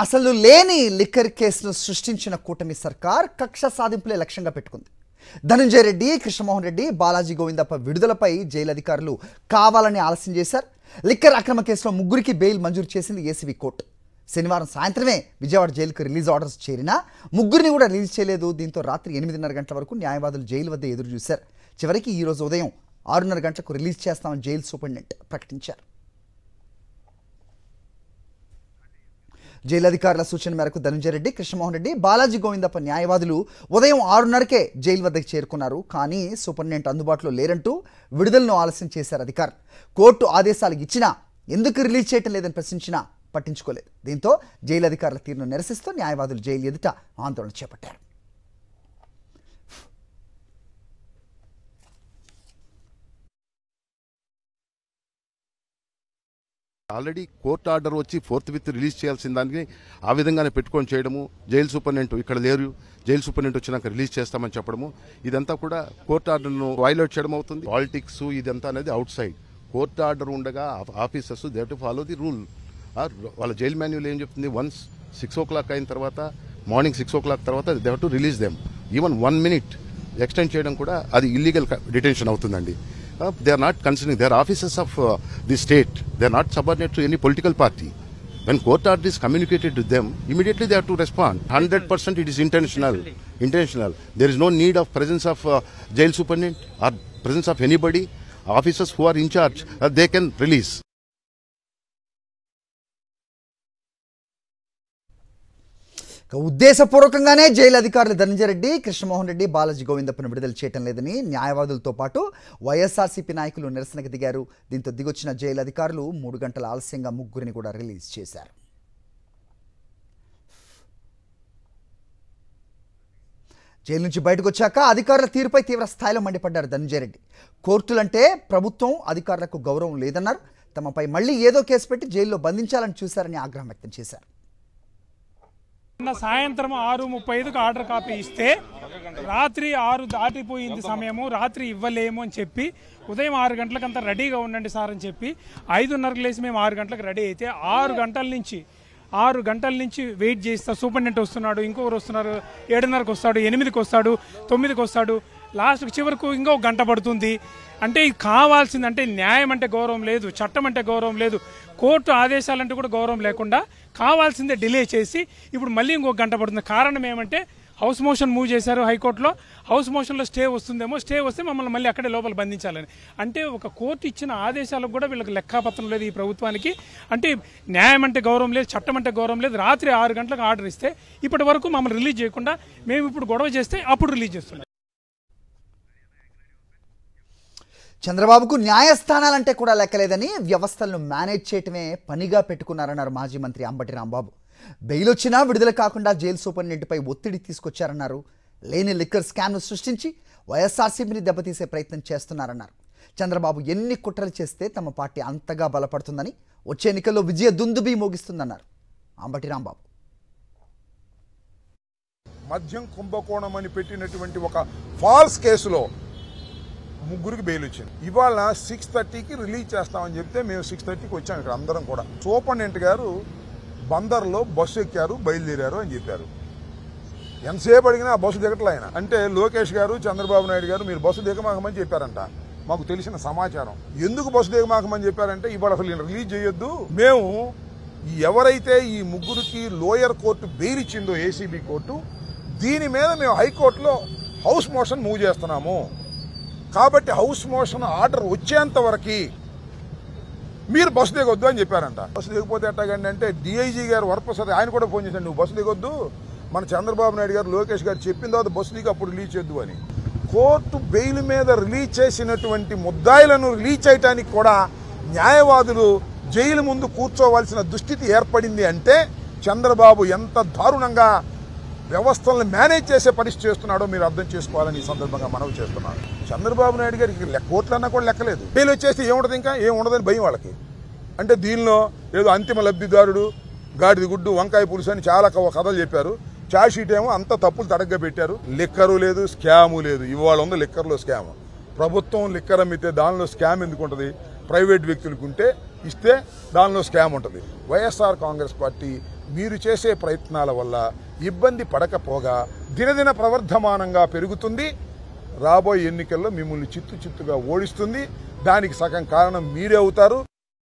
అసలు లేని లిక్కర్ కేసును సృష్టించిన కూటమి సర్కార్ కక్ష సాధింపులే లక్ష్యంగా పెట్టుకుంది. ధనంజయ రెడ్డి, కృష్ణమోహన్ రెడ్డి, బాలాజీ గోవిందప్ప విడుదలపై జైలు అధికారులు కావాలని ఆలస్యం చేశారు. లిక్కర్ అక్రమ కేసులో ముగ్గురికి బెయిల్ మంజూరు చేసింది ఏసీబీ కోర్టు. శనివారం సాయంత్రమే విజయవాడ జైలుకు రిలీజ్ ఆర్డర్స్ చేరినా ముగ్గురిని కూడా రిలీజ్ చేయలేదు. దీంతో రాత్రి 8:30 గంటల వరకు న్యాయవాదులు జైలు వద్ద ఎదురు చూశారు. చివరికి ఈరోజు ఉదయం 6:30 గంటలకు రిలీజ్ చేస్తామని జైలు సూపరింటెండెంట్ ప్రకటించారు. జైలు అధికారుల సూచన మేరకు ధనంజయ రెడ్డి, కృష్ణమోహన్ రెడ్డి, బాలాజీ గోవిందప్ప న్యాయవాదులు ఉదయం 6:30కే జైలు వద్దకు చేరుకున్నారు. కానీ సూపరింటెండెంట్ అందుబాటులో లేరంటూ విడుదలను ఆలస్యం చేశారు అధికారులు. కోర్టు ఆదేశాలు ఇచ్చినా ఎందుకు రిలీజ్ చేయటం లేదని ప్రశ్నించినా పట్టించుకోలేదు. దీంతో జైలు అధికారుల తీరును నిరసిస్తూ న్యాయవాదులు జైలు ఎదుట ఆందోళన చేపట్టారు. ఆల్రెడీ కోర్టు ఆర్డర్ వచ్చి 4th విత్ రిలీజ్ చేయాల్సిన దానికి ఆ విధంగానే పెట్టుకొని చేయడము, జైలు సూపరింటెండెంట్ ఇక్కడ లేరు, జైలు సూపరింటెండెంట్ వచ్చినాక రిలీజ్ చేస్తామని చెప్పడము, ఇదంతా కూడా కోర్టు ఆర్డర్ను వైలేట్ చేయడం అవుతుంది. పాలిటిక్స్ ఇదంతా అనేది అవుట్ సైడ్. కోర్టు ఆర్డర్ ఉండగా officers they have to follow the rule. వాళ్ళ జైల్ మాన్యువల్ ఏం చెప్తుంది, వన్స్ 6 o'clock అయిన తర్వాత, మార్నింగ్ 6 o'clock తర్వాత they have to release them. Even 1 minute extend చేయడం కూడా అది ఇల్లీగల్ డిటెన్షన్ అవుతుందండి. They are not considering, they are officers of the state, they are not subordinate to any political party. When court order is communicated to them, immediately they have to respond. 100% it is intentional. There is no need of presence of jail superintendent or presence of anybody. Officers who are in charge, they can release. ఉద్దేశపూర్వకంగానే జైలు అధికారులు ధనంజయ రెడ్డి, కృష్ణమోహన్ రెడ్డి, బాలాజీ గోవిందప్పను విడుదల చేయటం లేదని న్యాయవాదులతో పాటు వైఎస్ఆర్సీపీ నాయకులు నిరసనకు దిగారు. దీంతో దిగొచ్చిన జైలు అధికారులు 3 గంటల ఆలస్యంగా ముగ్గురిని కూడా రిలీజ్ చేశారు. జైలు నుంచి బయటకు వచ్చాక అధికారుల తీరుపై తీవ్ర స్థాయిలో మండిపడ్డారు ధనంజయ రెడ్డి. కోర్టులంటే ప్రభుత్వం, అధికారులకు గౌరవం లేదన్నారు. తమపై మళ్లీ ఏదో కేసు పెట్టి జైల్లో బంధించాలని చూశారని ఆగ్రహం వ్యక్తం చేశారు. సాయంత్రం 6:35కు ఆర్డర్ కాపీ ఇస్తే రాత్రి 6 దాటిపోయింది సమయము, రాత్రి ఇవ్వలేము అని చెప్పి ఉదయం 6 గంటలకంతా రెడీగా ఉండండి సార్ అని చెప్పి 5:30కు లేచి మేము 6 గంటలకు రెడీ అయితే 6 గంటల నుంచి వెయిట్ చేస్తా. సూపరింటెండెంట్ వస్తున్నాడు, ఇంకొకరు వస్తున్నారు, 7:30కు వస్తాడు, 8కి వస్తాడు, 9కి వస్తాడు, లాస్ట్కి చివరకు ఇంకో గంట పడుతుంది. అంటే ఇది కావాల్సింది, అంటే న్యాయం అంటే గౌరవం లేదు, చట్టం అంటే గౌరవం లేదు, కోర్టు ఆదేశాలంటే కూడా గౌరవం లేకుండా కావాల్సిందే డిలే చేసి ఇప్పుడు మళ్ళీ ఇంకొక గంట పడుతుంది. కారణం ఏమంటే హౌస్ మోషన్ మూవ్ చేశారు హైకోర్టులో. హౌస్ మోషన్లో స్టే వస్తుందేమో, స్టే వస్తే మమ్మల్ని మళ్ళీ అక్కడే లోపల బంధించాలని. అంటే ఒక కోర్టు ఇచ్చిన ఆదేశాలకు కూడా వీళ్ళకి లెక్కాపత్రం లేదు ఈ ప్రభుత్వానికి. అంటే న్యాయం అంటే గౌరవం లేదు, చట్టం అంటే గౌరవం లేదు. రాత్రి 6 గంటలకు ఆర్డర్ ఇస్తే ఇప్పటి వరకు మమ్మల్ని రిలీజ్ చేయకుండా మేము ఇప్పుడు గొడవ చేస్తే అప్పుడు రిలీజ్ చేస్తున్నాం. చంద్రబాబుకు న్యాయస్థానాలంటే కూడా లెక్కలేదని వ్యవస్థలను మేనేజ్ చేయటమే పనిగా పెట్టుకున్నారన్నారు మాజీ మంత్రి అంబటి రాంబాబు. బెయిల్ వచ్చినా విడుదల కాకుండా జైలు సూపరింటెండెంట్పై ఒత్తిడి తీసుకొచ్చారన్నారు. లేని లిక్కర్ స్కామ్ను సృష్టించి వైఎస్ఆర్సీపీని దెబ్బతీసే ప్రయత్నం చేస్తున్నారన్నారు. చంద్రబాబు ఎన్ని కుట్రలు చేస్తే తమ పార్టీ అంతగా బలపడుతుందని, వచ్చే ఎన్నికల్లో విజయ దుందుబి మోగిస్తుందన్నారు అంబటి రాంబాబు. మద్యం కుంభకోణం అని పెట్టినటువంటి ఒక ఫాల్స్ కేసులో ముగ్గురికి బెయిల్ వచ్చింది. ఇవాళ 6:30కి రిలీజ్ చేస్తామని చెప్తే మేము 6:30కి వచ్చాం. ఇక్కడ అందరం కూడా సూపరింటెండెంట్ గారు బందర్లో బస్సు ఎక్కారు, బయలుదేరారు అని చెప్పారు. ఎంతసేపు అడిగినా ఆ బస్సు దిగట్లే ఆయన. అంటే లోకేష్ గారు, చంద్రబాబు నాయుడు గారు మీరు బస్సు దిగమాకమని చెప్పారంట. మాకు తెలిసిన సమాచారం. ఎందుకు బస్సు దిగమాకమని చెప్పారంటే ఇవాళ అసలు రిలీజ్ చేయొద్దు, మేము ఎవరైతే ఈ ముగ్గురికి లోయర్ కోర్టు బెయిల్ ఇచ్చిందో ఏసీబీ కోర్టు, దీని మీద మేము హైకోర్టులో హౌస్ మోషన్ మూవ్ చేస్తున్నాము. కాబట్టి హౌస్ మోషన్ ఆర్డర్ వచ్చేంత వరకు మీరు బస్సు దిగొద్దు అని చెప్పారంట. బస్సు దిగపోతే ఎట్టాగండి అంటే డిఐజీ గారు వరప్రసాద్ ఆయన కూడా ఫోన్ చేశాడు, నువ్వు బస్సు దిగొద్దు, మన చంద్రబాబు నాయుడు గారు, లోకేష్ గారు చెప్పిన తర్వాత బస్సు దిగి అప్పుడు రిలీజ్ చేయొద్దు అని. కోర్టు బెయిల్ మీద రిలీజ్ చేసినటువంటి ముద్దాయిలను రిలీజ్ చేయడానికి కూడా న్యాయవాదులు జైలు ముందు కూర్చోవలసిన దుస్థితి ఏర్పడింది. అంటే చంద్రబాబు ఎంత దారుణంగా వ్యవస్థలను మేనేజ్ చేసే పరిస్థితి చేస్తున్నాడో మీరు అర్థం చేసుకోవాలని ఈ సందర్భంగా మనవి చేస్తున్నాను. చంద్రబాబు నాయుడు గారికి కోర్టులన్నా కూడా లెక్కలేదు. బెయిల్ వచ్చేస్తే ఏముండదు, ఇంకా ఏముండదని భయం వాళ్ళకి. అంటే దీనిలో ఏదో అంతిమ లబ్ధిదారుడు, గాడిది గుడ్డు, వంకాయ పులుసు అని చాలా కథలు చెప్పారు. ఛార్జ్ షీట్ ఏమో అంత తప్పులు తడగ్గా పెట్టారు. లిక్కరు లేదు, స్కాము లేదు. ఇవాళ ఉంది లిక్కర్లో స్కామ్. ప్రభుత్వం లిక్కర్ అమ్మితే దానిలో స్కామ్ ఎందుకు ఉంటుంది? ప్రైవేట్ వ్యక్తులకు ఉంటే ఇస్తే దానిలో స్కామ్ ఉంటుంది. వైఎస్ఆర్ కాంగ్రెస్ పార్టీ మీరు చేసే ప్రయత్నాల వల్ల ఇబ్బంది పడకపోగా దినదిన ప్రవర్ధమానంగా పెరుగుతుంది. రాబోయే ఎన్నికల్లో మిమ్మల్ని చిత్తుగా ఓడిస్తుంది. దానికి సగం కారణం మీరే అవుతారు.